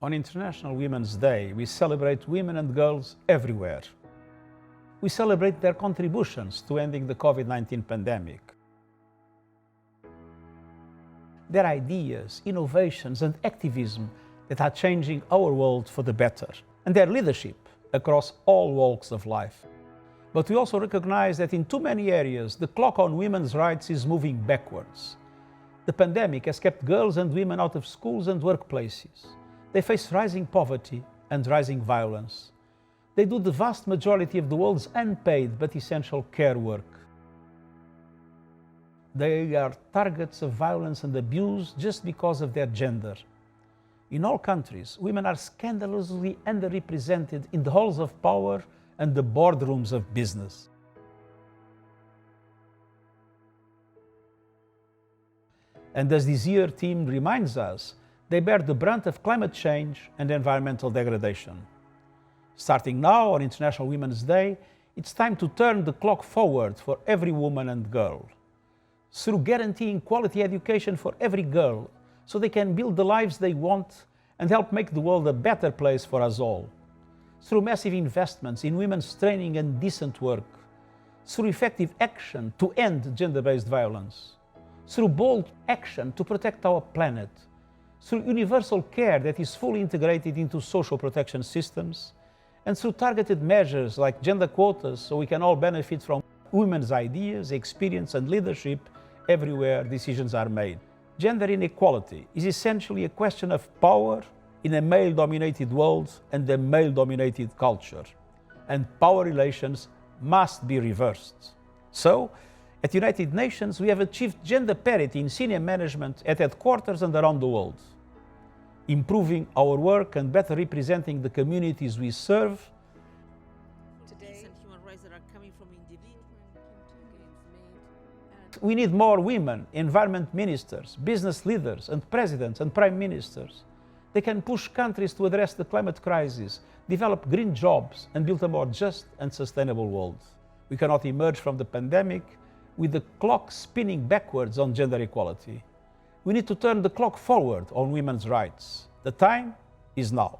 On International Women's Day, we celebrate women and girls everywhere. We celebrate their contributions to ending the COVID-19 pandemic. Their ideas, innovations, and activism that are changing our world for the better, and their leadership across all walks of life. But we also recognize that in too many areas, the clock on women's rights is moving backwards. The pandemic has kept girls and women out of schools and workplaces. They face rising poverty and rising violence. They do the vast majority of the world's unpaid but essential care work. They are targets of violence and abuse just because of their gender. In all countries, women are scandalously underrepresented in the halls of power and the boardrooms of business. And as this year theme reminds us, they bear the brunt of climate change and environmental degradation. Starting now on International Women's Day, it's time to turn the clock forward for every woman and girl. Through guaranteeing quality education for every girl, so they can build the lives they want and help make the world a better place for us all. Through massive investments in women's training and decent work. Through effective action to end gender-based violence. Through bold action to protect our planet. Through universal care that is fully integrated into social protection systems. And through targeted measures like gender quotas so we can all benefit from women's ideas, experience, and leadership everywhere decisions are made. Gender inequality is essentially a question of power in a male-dominated world and a male-dominated culture. And power relations must be reversed. So, at United Nations, we have achieved gender parity in senior management at headquarters and around the world. Improving our work and better representing the communities we serve. Today, human rights that are coming from individuals. We need more women, environment ministers, business leaders, and presidents and prime ministers. They can push countries to address the climate crisis, develop green jobs, and build a more just and sustainable world. We cannot emerge from the pandemic with the clock spinning backwards on gender equality. We need to turn the clock forward on women's rights. The time is now.